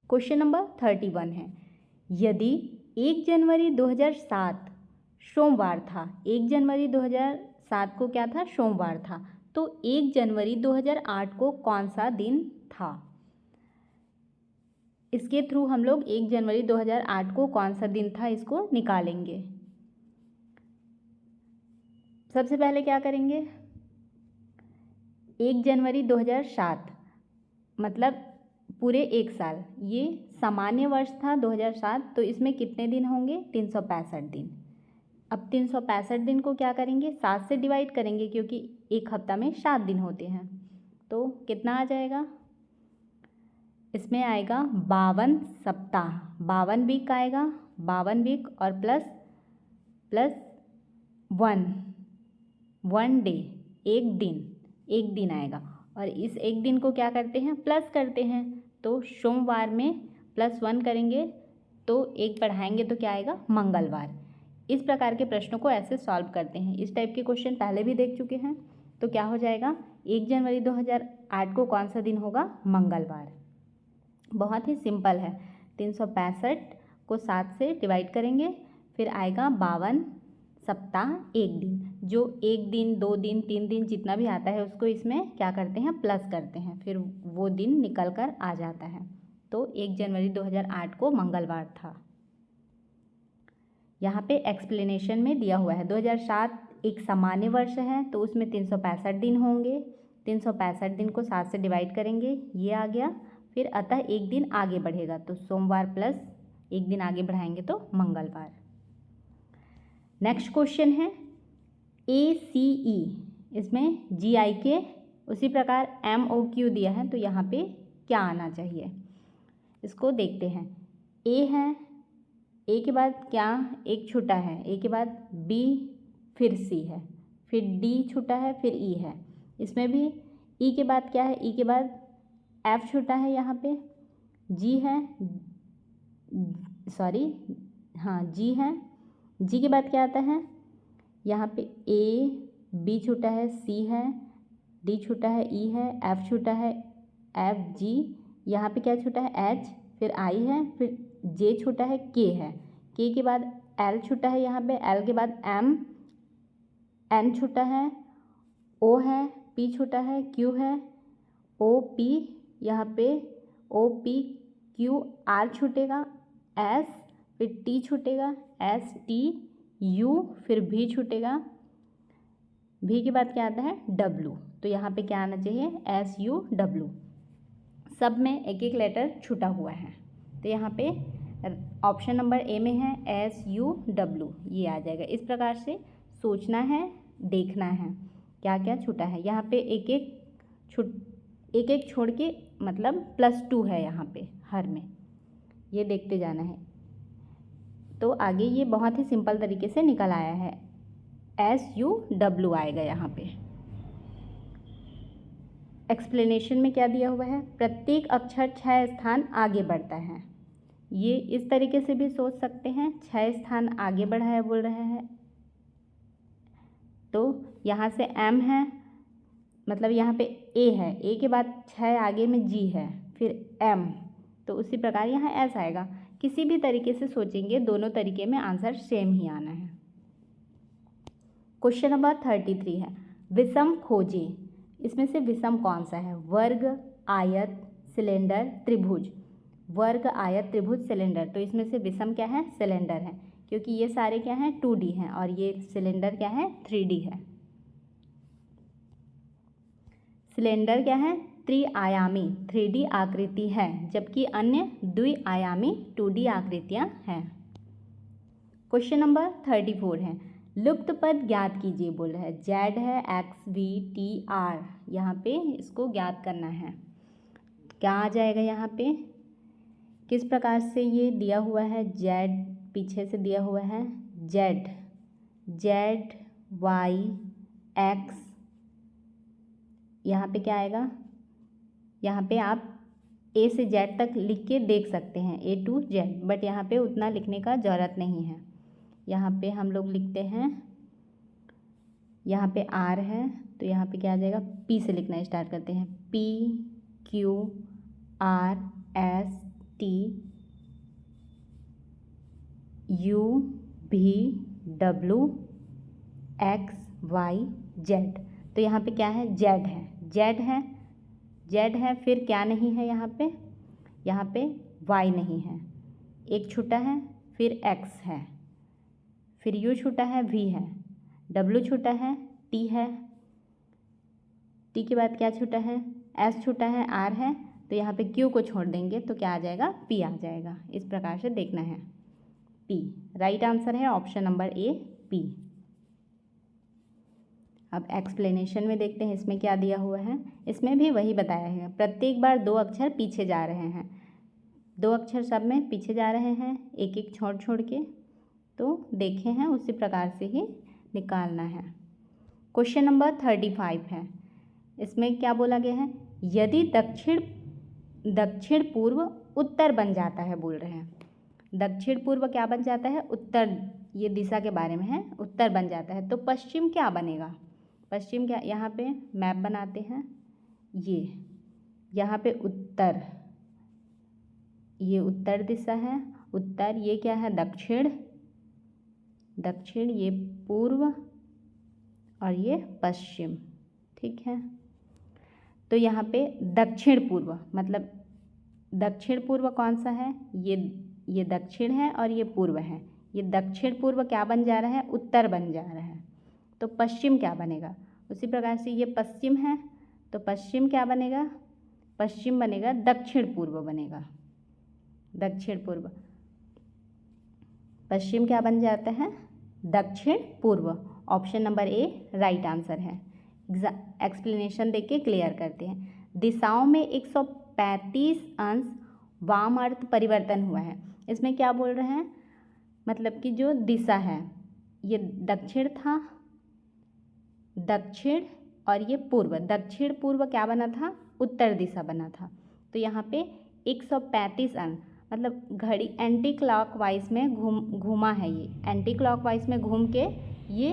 Question number 31 है, यदि 1 जनवरी 2007 सोमवार था, 1 जनवरी 2007 को क्या था, सोमवार था, तो 1 जनवरी 2008 को कौन सा दिन था। इसके थ्रू हम लोग 1 जनवरी 2008 को कौन सा दिन था इसको निकालेंगे। सबसे पहले क्या करेंगे, 1 जनवरी 2007 मतलब पूरे एक साल, ये सामान्य वर्ष था 2007, तो इसमें कितने दिन होंगे, 365 दिन। अब 365 दिन को क्या करेंगे, 7 से डिवाइड करेंगे क्योंकि एक हफ्ता में 7 दिन होते हैं। तो कितना आ जाएगा, इसमें आएगा 52 सप्ताह, 52 वीक आएगा, 52 वीक और प्लस 1 डे, एक दिन आएगा। और इस एक दिन को क्या करते हैं, प्लस करते हैं, तो सोमवार में +1 करेंगे तो एक बढ़ाएंगे तो क्या आएगा, मंगलवार। इस प्रकार के प्रश्नों को ऐसे सॉल्व करते हैं। इस टाइप के क्वेश्चन पहले भी देख चुके हैं। तो क्या हो जाएगा, 1 जनवरी 2008 को कौन सा दिन होगा, मंगलवार। बहुत ही सिंपल है। 365 को 7 से डिवाइड करेंगे, फिर आएगा 52 सप्ताह, एक दिन। जो 1 दिन 2 दिन 3 दिन जितना भी आता है उसको इसमें क्या करते हैं, प्लस करते हैं, फिर वो दिन निकल कर आ जाता है। तो 1 जनवरी 2008 को मंगलवार था। यहाँ पे एक्सप्लेनेशन में दिया हुआ है 2007 एक सामान्य वर्ष है, तो उसमें 365 दिन होंगे। 365 दिन को 7 से डिवाइड करेंगे, ये आ गया। फिर अतः एक दिन आगे बढ़ेगा, तो सोमवार प्लस एक दिन आगे बढ़ाएंगे तो मंगलवार। नेक्स्ट क्वेश्चन है ACE, इसमें GIK, उसी प्रकार MOQ दिया है, तो यहाँ पे क्या आना चाहिए इसको देखते हैं। A है, A के बाद क्या, एक छूटा है, A के बाद B, फिर C है, फिर D छूटा है, फिर E है। इसमें भी E के बाद क्या है, E के बाद F छूटा है, यहाँ पे G है, सॉरी हाँ G है, G के बाद क्या आता है, यहाँ पे A, B छूटा है, C है, D छूटा है, E है, F छूटा है, F, G, यहाँ पे क्या छूटा है, H, फिर I है, फिर J छूटा है, K है, K के बाद L छूटा है, यहाँ पे L के बाद M, N छूटा है, O है, P छूटा है, Q है, O, P, यहाँ पे O, P, Q, R छूटेगा, S, फिर T छूटेगा, S, T, U, फिर V छूटेगा, V के बाद क्या आता है, W। तो यहाँ पे क्या आना चाहिए, SUW। सब में एक एक लेटर छूटा हुआ है, तो यहाँ पे ऑप्शन नंबर A में है SUW, ये आ जाएगा। इस प्रकार से सोचना है, देखना है क्या क्या छूटा है। यहाँ पे एक एक छोड़ के मतलब +2 है यहाँ पे हर में, ये देखते जाना है। तो आगे ये बहुत ही सिंपल तरीके से निकल आया है, SUW आएगा यहाँ पे। एक्सप्लेनेशन में क्या दिया हुआ है, प्रत्येक अक्षर 6 स्थान आगे बढ़ता है। ये इस तरीके से भी सोच सकते हैं, 6 स्थान आगे बढ़ा है बोल रहे हैं, तो यहाँ से M है, मतलब यहाँ पे A है, A के बाद 6 आगे में G है, फिर M, तो उसी प्रकार यहाँ S आएगा। किसी भी तरीके से सोचेंगे, दोनों तरीके में आंसर सेम ही आना है। क्वेश्चन नंबर 33 है, विषम खोजें। इसमें से विषम कौन सा है, वर्ग, आयत, सिलेंडर, त्रिभुज। वर्ग, आयत, त्रिभुज, सिलेंडर, तो इसमें से विषम क्या है, सिलेंडर है, क्योंकि ये सारे क्या हैं 2D हैं और ये सिलेंडर क्या है 3D है। सिलेंडर क्या है, त्रिआयामी 3D आकृति है, जबकि अन्य द्विआयामी 2D आकृतियां हैं। क्वेश्चन नंबर 34 है, लुप्त पद ज्ञात कीजिए बोल रहा है। Z है, X, V, T, R, यहाँ पे इसको ज्ञात करना है। क्या आ जाएगा, यहाँ पे किस प्रकार से ये दिया हुआ है, Z पीछे से दिया हुआ है, Z, Y, X, यहाँ पे क्या आएगा, यहाँ पे आप A से Z तक लिख के देख सकते हैं, A to Z, बट यहाँ पे उतना लिखने का ज़रूरत नहीं है। यहाँ पे हम लोग लिखते हैं, यहाँ पे R है, तो यहाँ पे क्या आ जाएगा, P से लिखना स्टार्ट करते हैं, P, Q, R, S, T U V W X Y Z। तो यहाँ पे क्या है, Z है, Z है, Z है, फिर क्या नहीं है यहाँ पे Y नहीं है, एक छूटा है, फिर X है, फिर U छूटा है, V है, W छूटा है, T है, T के बाद क्या छूटा है, S छूटा है, R है, तो यहाँ पे Q को छोड़ देंगे तो क्या आ जाएगा, P आ जाएगा। इस प्रकार से देखना है, P राइट आंसर है ऑप्शन नंबर ए, P। अब एक्सप्लेनेशन में देखते हैं इसमें क्या दिया हुआ है। इसमें भी वही बताया है, प्रत्येक बार 2 अक्षर पीछे जा रहे हैं, 2 अक्षर सब में पीछे जा रहे हैं, एक एक छोड़ छोड़ के, तो देखे हैं उसी प्रकार से ही निकालना है। क्वेश्चन नंबर 35 है, इसमें क्या बोला गया है, यदि दक्षिण पूर्व उत्तर बन जाता है, बोल रहे हैं दक्षिण पूर्व क्या बन जाता है, उत्तर, ये दिशा के बारे में है, उत्तर बन जाता है, तो पश्चिम क्या बनेगा, पश्चिम क्या, यहाँ पे मैप बनाते हैं, ये यहाँ पे उत्तर, ये उत्तर दिशा है, उत्तर, ये क्या है, दक्षिण, दक्षिण, ये पूर्व और ये पश्चिम, ठीक है। तो यहाँ पे दक्षिण पूर्व मतलब दक्षिण पूर्व कौन सा है, ये दक्षिण है और ये पूर्व है, ये दक्षिण पूर्व क्या बन जा रहा है, उत्तर बन जा रहा है, तो पश्चिम क्या बनेगा, उसी प्रकार से ये पश्चिम है, तो पश्चिम क्या बनेगा, पश्चिम बनेगा दक्षिण पूर्व बनेगा, दक्षिण पूर्व, पश्चिम क्या बन जाता है, दक्षिण पूर्व। Option number A right answer है। एक्सप्लेनेशन देख के क्लियर करते हैं। दिशाओं में 135 अंश वाम अर्थ परिवर्तन हुआ है। इसमें क्या बोल रहे हैं, मतलब कि जो दिशा है, ये दक्षिण था, दक्षिण और ये पूर्व, दक्षिण पूर्व क्या बना था, उत्तर दिशा बना था, तो यहाँ पे 135 अंश मतलब घड़ी एंटी क्लॉकवाइज में घूमा है, ये एंटी क्लॉकवाइज में घूम के ये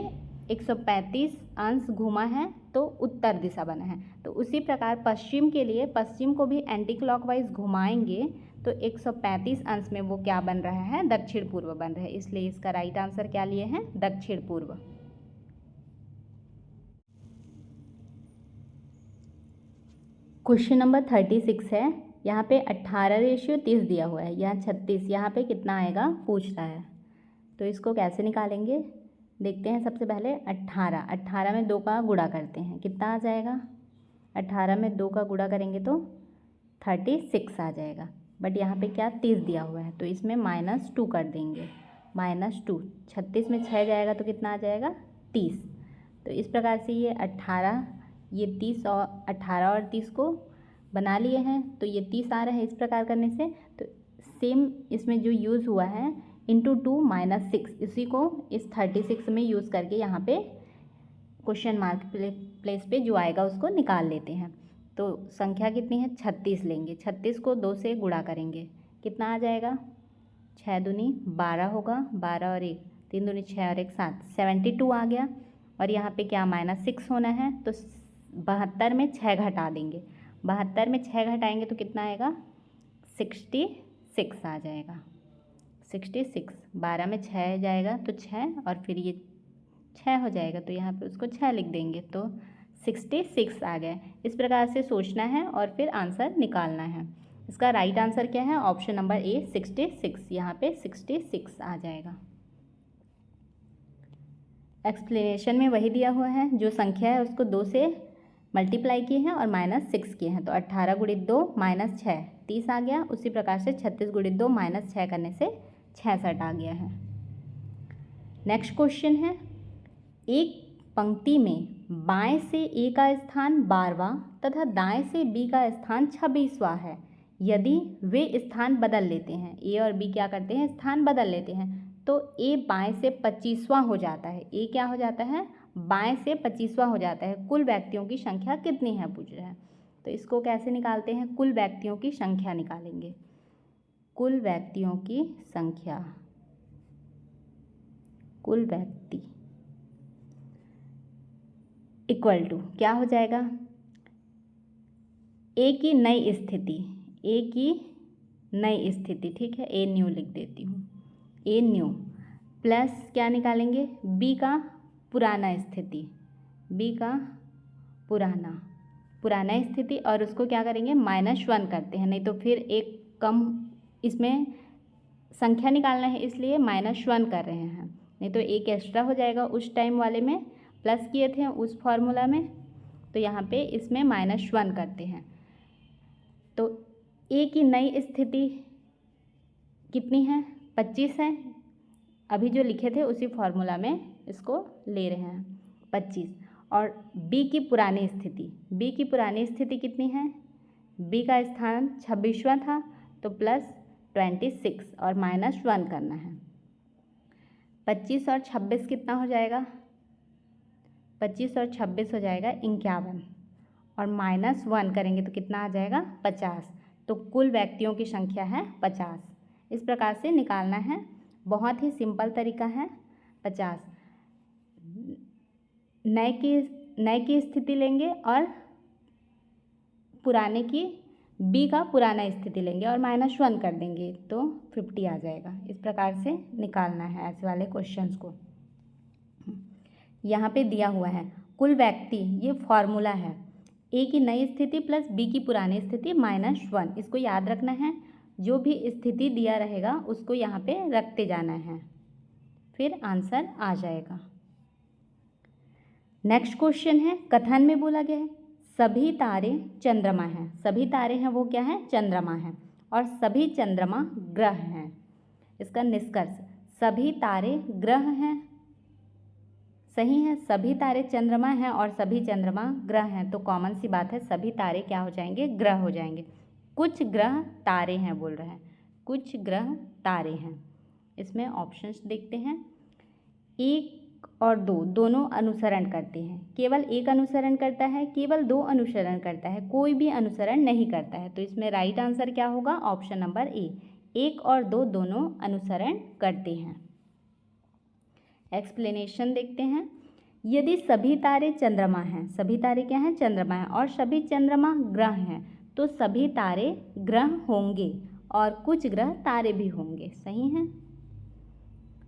135 अंश घूमा है, तो उत्तर दिशा बना है। तो उसी प्रकार पश्चिम के लिए, पश्चिम को भी एंटी क्लॉकवाइज घुमाएंगे तो 135 अंश में वो क्या बन रहा है, दक्षिण पूर्व बन रहा है, इसलिए इसका राइट आंसर क्या लिए हैं, दक्षिण पूर्व। क्वेश्चन नंबर 36 है, यहाँ पे 18:30 दिया हुआ है, यहाँ 36, यहाँ पे कितना आएगा पूछ रहा है, तो इसको कैसे निकालेंगे देखते हैं। सबसे पहले 18 में 2 का गुणा करते हैं, कितना आ जाएगा, 18 में 2 का गुणा करेंगे तो 36 आ जाएगा, बट यहाँ पे क्या 30 दिया हुआ है, तो इसमें -2 कर देंगे, -2, 36 में 6 जाएगा तो कितना आ जाएगा 30। तो इस प्रकार से ये 18, ये 30 और 18 और 30 को बना लिए हैं, तो ये 30 आ रहा है। इस प्रकार करने से तो सेम इसमें जो यूज़ हुआ है इंटू 2 -6, इसी को इस 36 में यूज़ करके यहाँ पे क्वेश्चन मार्क प्लेस पे जो आएगा उसको निकाल लेते हैं। तो संख्या कितनी है, 36 लेंगे, 36 को 2 से गुणा करेंगे, कितना आ जाएगा, 6 दूनी 12 होगा, 12 और 1, 3 दूनी 6 और 1 7, 72 आ गया। और यहाँ पे क्या -6 होना है, तो 72 में 6 घटा देंगे, 72 में 6 घटाएंगे तो कितना आएगा 66 आ जाएगा, 66, 12 में 6 जाएगा तो 6 और फिर ये 6 हो जाएगा, तो यहाँ पे उसको 6 लिख देंगे तो 66 आ गया। इस प्रकार से सोचना है और फिर आंसर निकालना है। इसका राइट आंसर क्या है, ऑप्शन नंबर ए 66, यहाँ पे 66 आ जाएगा। एक्सप्लेनेशन में वही दिया हुआ है, जो संख्या है उसको 2 से मल्टीप्लाई किए हैं और -6 किए हैं, तो 18 × 2 -6 30 आ गया। उसी प्रकार से 36 × 2 -6 करने से 66 आ गया है। नेक्स्ट क्वेश्चन है, एक पंक्ति में बाएं से ए का स्थान 12वां तथा दाएं से बी का स्थान 26वां है, यदि वे स्थान बदल लेते हैं, ए और बी क्या करते हैं, स्थान बदल लेते हैं, तो ए बाएं से 25वां हो जाता है, ए क्या हो जाता है, बाएं से 25वां हो जाता है। कुल व्यक्तियों की संख्या कितनी है पूछ रहे हैं, तो इसको कैसे निकालते हैं, कुल व्यक्तियों की संख्या निकालेंगे, कुल व्यक्तियों की संख्या, कुल व्यक्ति इक्वल टू क्या हो जाएगा, ए की नई स्थिति, ए की नई स्थिति, ठीक है, ए न्यू लिख देती हूँ, ए न्यू प्लस क्या निकालेंगे, बी का पुराना स्थिति, बी का पुराना स्थिति, और उसको क्या करेंगे -1 करते हैं, नहीं तो फिर एक कम, इसमें संख्या निकालना है इसलिए -1 कर रहे हैं, नहीं तो एक एक्स्ट्रा हो जाएगा, उस टाइम वाले में प्लस किए थे उस फॉर्मूला में, तो यहाँ पे इसमें -1 करते हैं। तो ए की नई स्थिति कितनी है, 25 है, अभी जो लिखे थे उसी फॉर्मूला में इसको ले रहे हैं 25, और बी की पुरानी स्थिति कितनी है, बी का स्थान 26वां था, तो +26 और -1 करना है। 25 और 26 कितना हो जाएगा, 25 और 26 हो जाएगा 51, और -1 करेंगे तो कितना आ जाएगा 50, तो कुल व्यक्तियों की संख्या है 50। इस प्रकार से निकालना है, बहुत ही सिंपल तरीका है। 50 नए की स्थिति लेंगे और पुराने की, बी का पुराना स्थिति लेंगे और -1 कर देंगे तो 50 आ जाएगा। इस प्रकार से निकालना है ऐसे वाले क्वेश्चंस को। यहाँ पे दिया हुआ है कुल व्यक्ति, ये फॉर्मूला है, ए की नई स्थिति प्लस बी की पुरानी स्थिति -1, इसको याद रखना है। जो भी स्थिति दिया रहेगा उसको यहाँ पे रखते जाना है, फिर आंसर आ जाएगा। नेक्स्ट क्वेश्चन है, कथन में बोला गया है सभी तारे चंद्रमा हैं, सभी तारे हैं वो क्या है, चंद्रमा हैं, और सभी चंद्रमा ग्रह हैं। इसका निष्कर्ष, सभी तारे ग्रह हैं, सही है, सभी तारे चंद्रमा हैं और सभी चंद्रमा ग्रह हैं, तो कॉमन सी बात है सभी तारे क्या हो जाएंगे, ग्रह हो जाएंगे। कुछ ग्रह तारे हैं बोल रहे हैं, कुछ ग्रह तारे हैं। इसमें ऑप्शंस देखते हैं, 1 और 2 दोनों अनुसरण करते हैं, केवल एक अनुसरण करता है, केवल 2 अनुसरण करता है, कोई भी अनुसरण नहीं करता है। तो इसमें राइट आंसर क्या होगा, ऑप्शन नंबर ए, 1 और 2 दोनों अनुसरण करते हैं। एक्सप्लेनेशन देखते हैं, यदि सभी तारे चंद्रमा हैं, सभी तारे क्या हैं, चंद्रमा हैं, और सभी चंद्रमा ग्रह हैं, तो सभी तारे ग्रह होंगे और कुछ ग्रह तारे भी होंगे, सही हैं।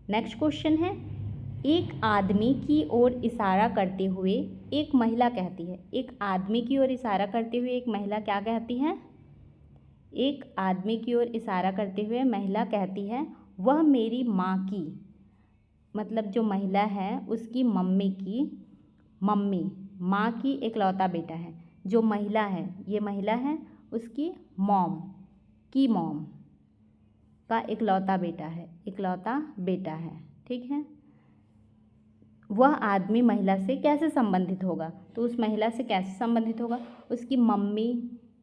नेक्स्ट क्वेश्चन है, एक आदमी की ओर इशारा करते हुए एक महिला कहती है, एक आदमी की ओर इशारा करते हुए एक महिला क्या कहती है, एक आदमी की ओर इशारा करते हुए महिला कहती है वह मेरी माँ की, मतलब जो महिला है उसकी मम्मी की, मम्मी माँ की इकलौता बेटा है, जो महिला है, ये महिला है, उसकी मॉम की, मॉम का इकलौता बेटा है, इकलौता बेटा है, ठीक है। वह आदमी महिला से कैसे संबंधित होगा, तो उस महिला से कैसे संबंधित होगा, उसकी मम्मी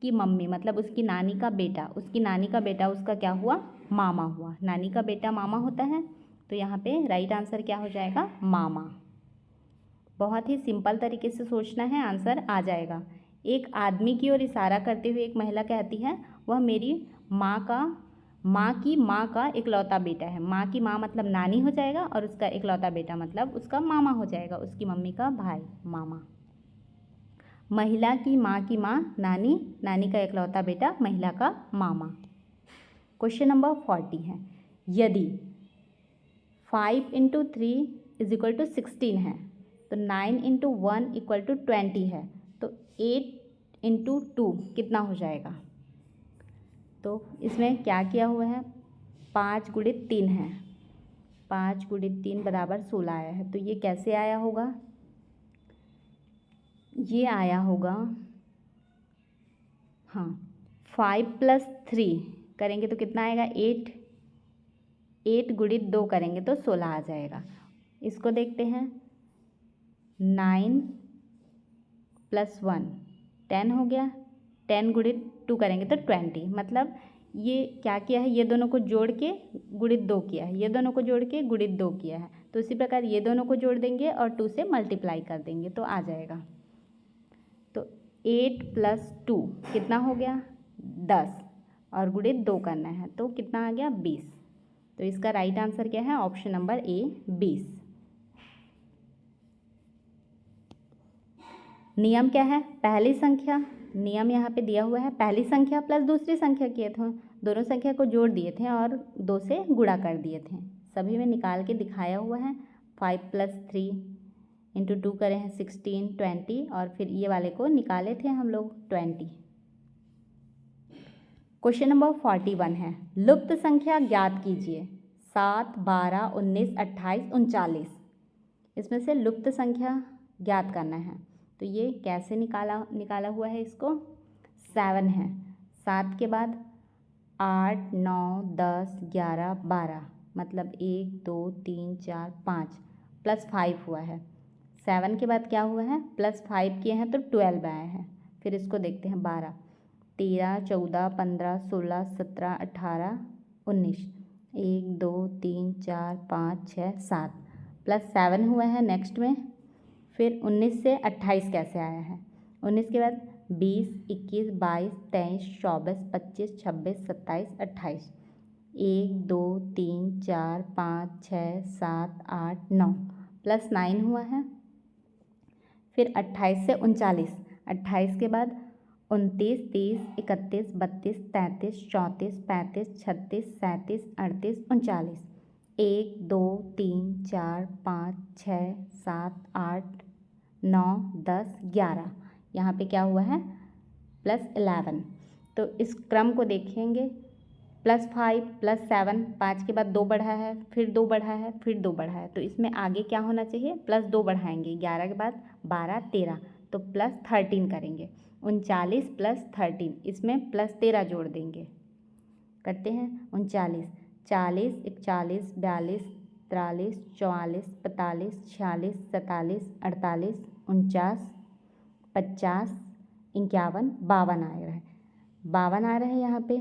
की मम्मी मतलब उसकी नानी का बेटा, उसकी नानी का बेटा उसका क्या हुआ, मामा हुआ, नानी का बेटा मामा होता है, तो यहाँ पे राइट आंसर क्या हो जाएगा, मामा। बहुत ही सिंपल तरीके से सोचना है, आंसर आ जाएगा। एक आदमी की ओर इशारा करते हुए एक महिला कहती है वह मेरी माँ की माँ का इकलौता बेटा है, माँ की माँ मतलब नानी हो जाएगा, और उसका इकलौता बेटा मतलब उसका मामा हो जाएगा, उसकी मम्मी का भाई, मामा। महिला की माँ नानी, नानी का इकलौता बेटा महिला का मामा। क्वेश्चन नंबर 40 है, यदि 5 × 3 = 16 है, तो 9 × 1 = 20 है, तो 8 × 2 कितना हो जाएगा। तो इसमें क्या किया हुआ है, 5 × 3 है, 5 × 3 = 16 आया है, तो ये कैसे आया होगा, ये आया होगा, हाँ 5 + 3 करेंगे तो कितना आएगा, 8 × 2 करेंगे तो 16 आ जाएगा। इसको देखते हैं, 9 + 1 10 हो गया, 10 × 2 करेंगे तो 20, मतलब ये क्या किया है, ये दोनों को जोड़ के गुणित 2 किया है, ये दोनों को जोड़ के गुणित 2 किया है, तो इसी प्रकार ये दोनों को जोड़ देंगे और 2 से मल्टीप्लाई कर देंगे तो आ जाएगा। तो 8 + 2 कितना हो गया, 10, और गुणित 2 करना है तो कितना आ गया, 20। तो इसका राइट आंसर क्या है, ऑप्शन नंबर ए, 20। नियम क्या है, पहली संख्या, नियम यहाँ पे दिया हुआ है, पहली संख्या प्लस दूसरी संख्या किए थे, दोनों संख्या को जोड़ दिए थे और 2 से गुणा कर दिए थे। सभी में निकाल के दिखाया हुआ है। 5 + 3 × 2 करें हैं 16, 20 और फिर ये वाले को निकाले थे हम लोग 20। क्वेश्चन नंबर 41 है, लुप्त संख्या ज्ञात कीजिए। 7, 12, 19, 28, 39। इसमें से लुप्त संख्या ज्ञात करना है। तो ये कैसे निकाला हुआ है इसको? 7 है, 7 के बाद 8, 9, 10, 11, 12 मतलब 1, 2, 3, 4, 5 +5 हुआ है। 7 के बाद क्या हुआ है? +5 किए हैं तो 12 आया है। फिर इसको देखते हैं 12, 13, 14, 15, 16, 17, 18, 19 1, 2, 3, 4, 5, 6, 7 +7 हुआ है। नेक्स्ट में फिर 19 से 28 कैसे आया है? 19 के बाद 20, 21, 22, 23, 24, 25, 26, 27, 28 1, 2, 3, 4, 5, 6, 7, 8, 9 +9 हुआ है। फिर 28 से 39, 28 के बाद 29, 30, 31, 32, 33, 34, 35, 36, 37, 38, 39 1, 2, 3, 4, 5, 6, 7, 8, 9, 10, 11 यहाँ पे क्या हुआ है? +11। तो इस क्रम को देखेंगे, +5, +7, 5 के बाद 2 बढ़ा है, फिर 2 बढ़ा है, फिर 2 बढ़ा है। तो इसमें आगे क्या होना चाहिए? +2 बढ़ाएंगे। 11 के बाद 12, 13 तो +13 करेंगे। 39 + 13 इसमें +13 जोड़ देंगे। करते हैं 39, 40, 41, 42, 43, 44, 45, 46, 47, 48, 49, 50, 51, 52 आ रहा है। 52 आ रहा है यहाँ पे।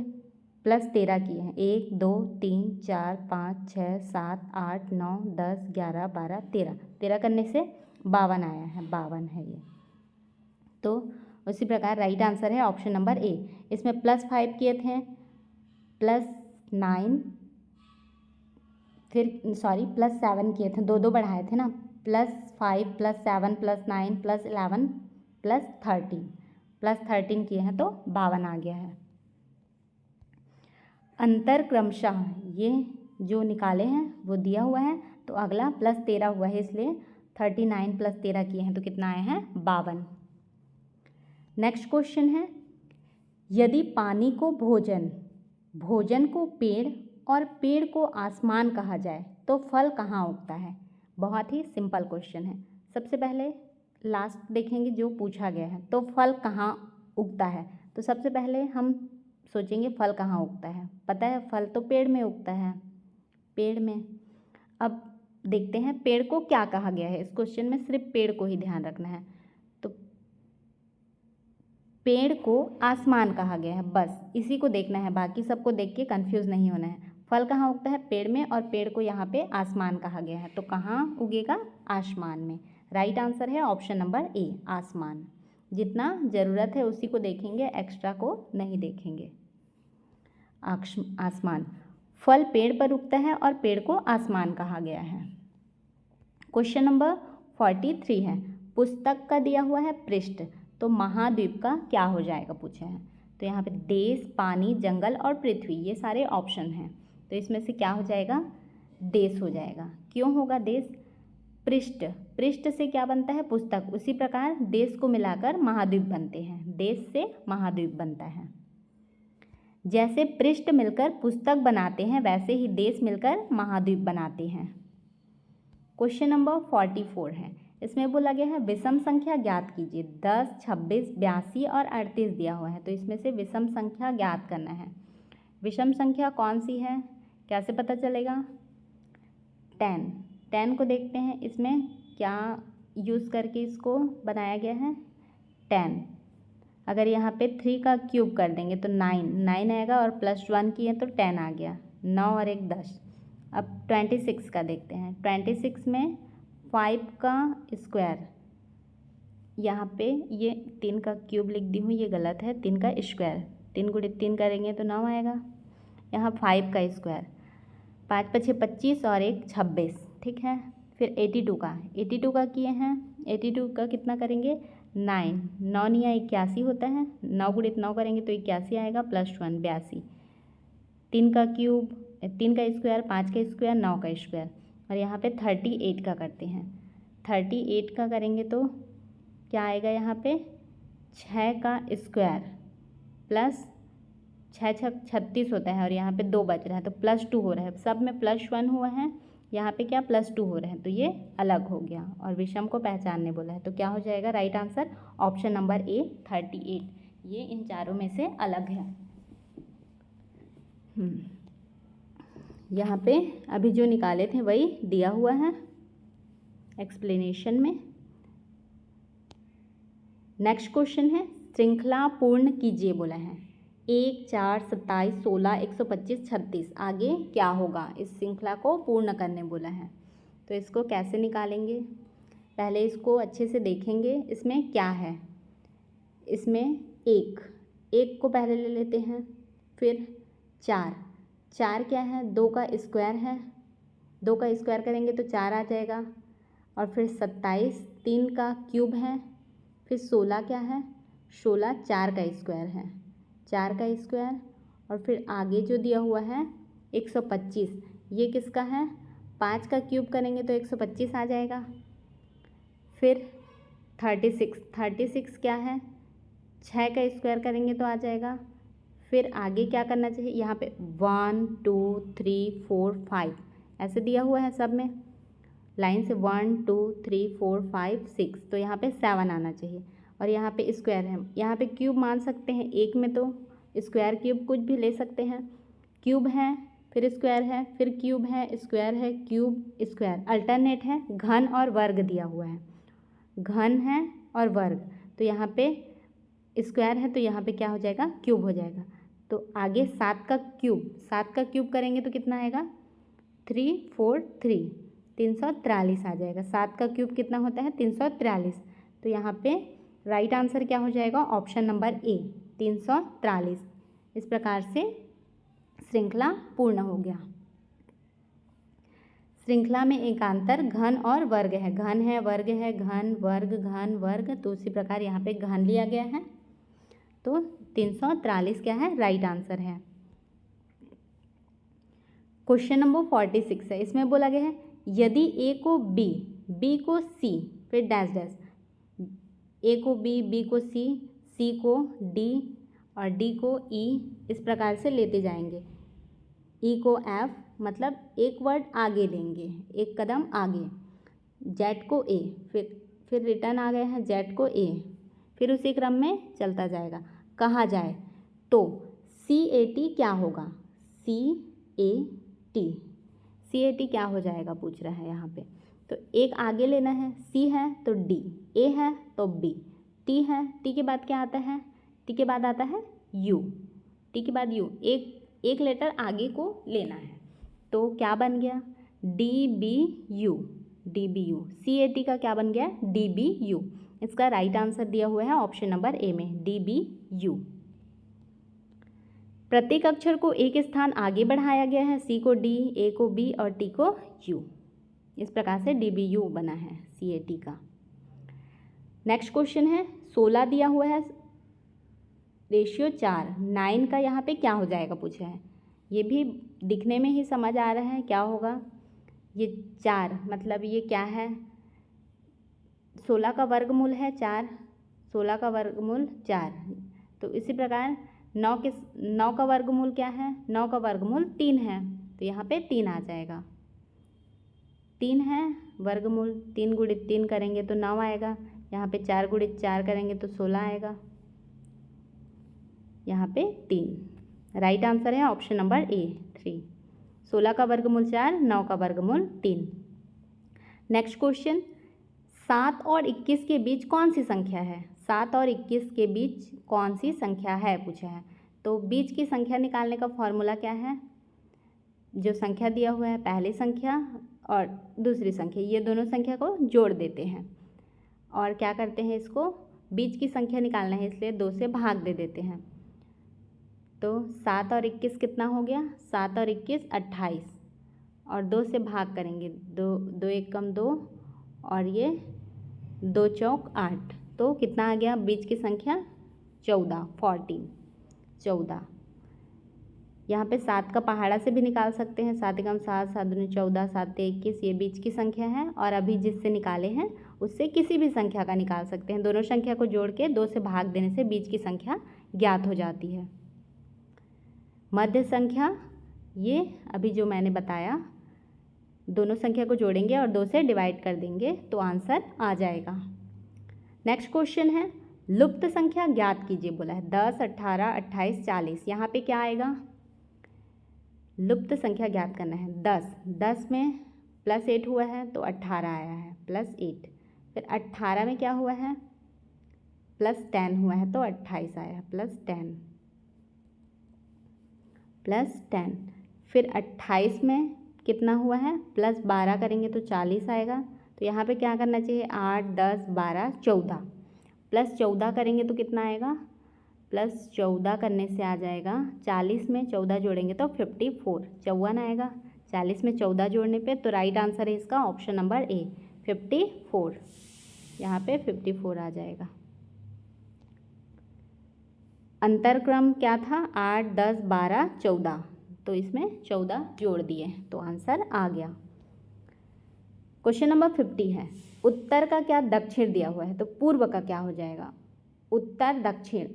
+13 किए हैं। 1, 2, 3, 4, 5, 6, 7, 8, 9, 10, 11, 12, 13 13 करने से 52 आया है। 52 है ये। तो उसी प्रकार राइट आंसर है ऑप्शन नंबर ए। इसमें +5 किए थे, +9 फिर +7 किए थे, 2 बढ़ाए थे ना। +5 +7 +9 +11 +13 किए हैं तो 52 आ गया है। अंतर क्रमशः ये जो निकाले हैं वो दिया हुआ है। तो अगला +13 हुआ है, इसलिए 39 + 13 किए हैं तो कितना आया है? 52। नेक्स्ट क्वेश्चन है, यदि पानी को भोजन, भोजन को पेड़ और पेड़ को आसमान कहा जाए तो फल कहाँ उगता है? बहुत ही सिंपल क्वेश्चन है। सबसे पहले लास्ट देखेंगे जो पूछा गया है, तो फल कहाँ उगता है। तो सबसे पहले हम सोचेंगे फल कहाँ उगता है। पता है फल तो पेड़ में उगता है, पेड़ में। अब देखते हैं पेड़ को क्या कहा गया है। इस क्वेश्चन में सिर्फ पेड़ को ही ध्यान रखना है। तो पेड़ को आसमान कहा गया है, बस इसी को देखना है, बाकी सबको देख के कंफ्यूज नहीं होना है। फल कहाँ उगता है? पेड़ में, और पेड़ को यहाँ पे आसमान कहा गया है। तो कहाँ उगेगा? आसमान में। राइट आंसर है ऑप्शन नंबर ए, आसमान। जितना ज़रूरत है उसी को देखेंगे, एक्स्ट्रा को नहीं देखेंगे। आसमान, फल पेड़ पर उगता है और पेड़ को आसमान कहा गया है। क्वेश्चन नंबर 43 है, पुस्तक का दिया हुआ है पृष्ठ, तो महाद्वीप का क्या हो जाएगा पूछे हैं। तो यहाँ पे देश, पानी, जंगल और पृथ्वी ये सारे ऑप्शन हैं। तो इसमें से क्या हो जाएगा? देश हो जाएगा। क्यों होगा देश? पृष्ठ, पृष्ठ से क्या बनता है? पुस्तक। उसी प्रकार देश को मिलाकर महाद्वीप बनते हैं, देश से महाद्वीप बनता है। जैसे पृष्ठ मिलकर पुस्तक बनाते हैं वैसे ही देश मिलकर महाद्वीप बनाते हैं। क्वेश्चन नंबर 44 है, इसमें बोला गया है विषम संख्या ज्ञात कीजिए। 10, 26, 82 और 38 दिया हुआ है। तो इसमें से विषम संख्या ज्ञात करना है। विषम संख्या कौन सी है, कैसे पता चलेगा? 10 को देखते हैं, इसमें क्या यूज़ करके इसको बनाया गया है? 10। अगर यहाँ पे 3 का क्यूब कर देंगे तो 9 आएगा, और +1 किए तो 10 आ गया। 9 और 1 10। अब 26 का देखते हैं। 26 में 5 का स्क्वायर, यहाँ पे ये 3 का क्यूब लिख दी हूँ, ये गलत है। 3 का स्क्वायर, 3 × 3 करेंगे तो 9 आएगा। यहाँ 5 का स्क्वायर, 5 × 5 25 और 1 26, ठीक है। फिर 82 का किए हैं। 82 का कितना करेंगे? 9 9 × 81 होता है। 9 × 9 करेंगे तो 81 आएगा, +1 82। 3 का क्यूब, 3 का स्क्वायर, 5 का स्क्वायर, 9 का स्क्वायर, और यहाँ पे 38 का करते हैं। 38 का करेंगे तो क्या आएगा यहाँ पे, 6 का स्क्वायर प्लस 6 छक 36 होता है, और यहाँ पे 2 बच रहा है तो +2 हो रहा है। सब में +1 हुआ है, यहाँ पे क्या +2 हो रहा है, तो ये अलग हो गया और विषम को पहचानने बोला है। तो क्या हो जाएगा right answer, option number A 38। ये इन चारों में से अलग है। यहाँ पे अभी जो निकाले थे वही दिया हुआ है एक्सप्लेनेशन में। नेक्स्ट क्वेश्चन है श्रृंखला पूर्ण कीजिए बोला है। 1, 4, 27, 16, 125, 36 आगे क्या होगा, इस श्रृंखला को पूर्ण करने बोला है। तो इसको कैसे निकालेंगे, पहले इसको अच्छे से देखेंगे इसमें क्या है। इसमें 1 को पहले ले लेते हैं, फिर 4 क्या है, 2 का स्क्वायर है, 2 का स्क्वायर करेंगे तो 4 आ जाएगा, और फिर 27 3 का क्यूब है, फिर 16 क्या है, 16 4 का स्क्वायर है, 4 का स्क्वायर, और फिर आगे जो दिया हुआ है 125, ये किसका है, 5 का क्यूब करेंगे तो 125 आ जाएगा। फिर 36 क्या है, 6 का स्क्वायर करेंगे तो आ जाएगा। फिर आगे क्या करना चाहिए, यहाँ पे 1 2 3 4 5 ऐसे दिया हुआ है सब में लाइन से, 1 2 3 4 5 6, तो यहाँ पे 7 आना चाहिए। और यहाँ पे स्क्वायर है, यहाँ पे क्यूब मान सकते हैं, एक में तो स्क्वायर क्यूब कुछ भी ले सकते हैं। क्यूब है, फिर स्क्वायर है, फिर क्यूब है, स्क्वायर है, क्यूब स्क्वायर, अल्टरनेट है, घन और वर्ग दिया हुआ है, घन है और वर्ग, तो यहाँ पे स्क्वायर है तो यहाँ पे क्या हो जाएगा, क्यूब हो जाएगा। तो आगे 7 का क्यूब करेंगे तो कितना आएगा, 343 343 आ जाएगा। 7 का क्यूब कितना होता है, 343, तो यहाँ पे राइट आंसर क्या हो जाएगा, ऑप्शन नंबर ए 343। इस प्रकार से श्रृंखला पूर्ण हो गया। श्रृंखला में एकांतर घन और वर्ग है, घन है वर्ग है, घन वर्ग, तो उसी प्रकार यहाँ पे घन लिया गया है, तो 343 क्या है, राइट आंसर है। क्वेश्चन नंबर 46 है, इसमें बोला गया है यदि ए को बी, बी को सी, फिर डैश डैश, ए को बी, बी को सी, सी को डी और डी को ई, इस प्रकार से लेते जाएंगे। ई को एफ, मतलब एक वर्ड आगे लेंगे, एक कदम आगे। जेड को ए, फिर रिटर्न आ गए हैं जेड को ए, फिर उसी क्रम में चलता जाएगा। कहा जाए तो CAT क्या होगा, CAT क्या हो जाएगा पूछ रहा है यहाँ पे। तो एक आगे लेना है, C है तो D, A है तो B, T है, T के बाद क्या आता है, T के बाद आता है U, T के बाद U, एक लेटर आगे को लेना है, तो क्या बन गया DBU, CAT का क्या बन गया DBU। इसका राइट आंसर दिया हुआ है ऑप्शन नंबर ए में, DBU। प्रत्येक अक्षर को एक स्थान आगे बढ़ाया गया है, C को D, A को B और T को U, इस प्रकार से DBU बना है CAT का। नेक्स्ट क्वेश्चन है 16 दिया हुआ है, रेशियो 4, 9 का यहाँ पे क्या हो जाएगा पूछा है। ये भी दिखने में ही समझ आ रहा है क्या होगा, ये 4 मतलब ये क्या है, 16 का वर्गमूल है 4, 16 का वर्गमूल 4, तो इसी प्रकार 9 का वर्गमूल क्या है, 9 का वर्गमूल 3 है, तो यहाँ पे 3 आ जाएगा। 3 है वर्गमूल, 3 गुणित 3 करेंगे तो 9 आएगा, यहाँ पे 4 गुणित 4 करेंगे तो 16 आएगा, यहाँ पे 3। राइट आंसर है ऑप्शन नंबर ए 3। 16 का वर्गमूल 4, 9 का वर्गमूल 3। नेक्स्ट क्वेश्चन 7 और 21 के बीच कौन सी संख्या है, 7 और 21 के बीच कौन सी संख्या है पूछा है। तो बीच की संख्या निकालने का फॉर्मूला क्या है, जो संख्या दिया हुआ है पहली संख्या और दूसरी संख्या, ये दोनों संख्या को जोड़ देते हैं और क्या करते हैं, इसको बीच की संख्या निकालना है इसलिए 2 से भाग दे देते हैं। तो 7 और 21 कितना हो गया, 7 और 21 28, और 2 से भाग करेंगे, 2 1 कम 2 और ये 2 चौक 8, तो कितना आ गया बीच की संख्या 14, 14। यहाँ पे 7 का पहाड़ा से भी निकाल सकते हैं, 7 एकम 7, 7 दूनी 14, 7 21, ये बीच की संख्या है। और अभी जिससे निकाले हैं उससे किसी भी संख्या का निकाल सकते हैं। दोनों संख्या को जोड़ के 2 से भाग देने से बीच की संख्या ज्ञात हो जाती है। मध्य संख्या, ये अभी जो मैंने बताया, दोनों संख्या को जोड़ेंगे और 2 से डिवाइड कर देंगे तो आंसर आ जाएगा। नेक्स्ट क्वेश्चन है, लुप्त संख्या ज्ञात कीजिए बोला है। 10, 18, 28, 40। यहाँ पे क्या आएगा? लुप्त संख्या ज्ञात करना है। 10 में +8 हुआ है तो 18 आया है, +8। फिर 18 में क्या हुआ है? +10 हुआ है तो 28 आया, +10। फिर 28 में कितना हुआ है? +12 करेंगे तो 40 आएगा। तो यहाँ पे क्या करना चाहिए? 8, 10, 12, 14। +14 करेंगे तो कितना आएगा? +14 करने से आ जाएगा, 40 में 14 जोड़ेंगे तो 54, 54 आएगा। 40 में 14 जोड़ने पे तो राइट आंसर है इसका ऑप्शन नंबर ए, 54। यहाँ पे 54 आ जाएगा। अंतरक्रम क्या था? 8, 10, 12, 14। तो इसमें 14 जोड़ दिए तो आंसर आ गया। क्वेश्चन नंबर 50 है, उत्तर का क्या दक्षिण दिया हुआ है, तो पूर्व का क्या हो जाएगा? उत्तर दक्षिण,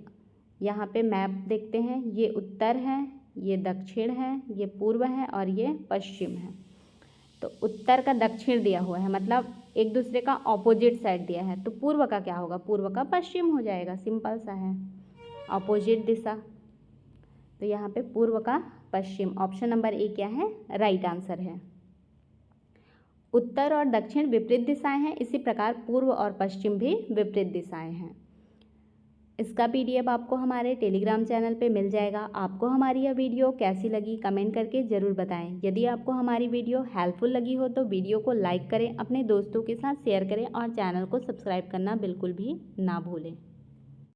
यहाँ पे मैप देखते हैं, ये उत्तर है, ये दक्षिण है, ये पूर्व है और ये पश्चिम है। तो उत्तर का दक्षिण दिया हुआ है, मतलब एक दूसरे का ऑपोजिट साइड दिया है, तो पूर्व का क्या होगा? पूर्व का पश्चिम हो जाएगा, सिंपल सा है, ऑपोजिट दिशा। तो यहाँ पे पूर्व का पश्चिम, ऑप्शन नंबर ए क्या है? राइट आंसर है। उत्तर और दक्षिण विपरीत दिशाएं हैं, इसी प्रकार पूर्व और पश्चिम भी विपरीत दिशाएं हैं। इसका PDF आपको हमारे टेलीग्राम चैनल पे मिल जाएगा। आपको हमारी यह वीडियो कैसी लगी कमेंट करके ज़रूर बताएं। यदि आपको हमारी वीडियो हेल्पफुल लगी हो तो वीडियो को लाइक करें, अपने दोस्तों के साथ शेयर करें और चैनल को सब्सक्राइब करना बिल्कुल भी ना भूलें।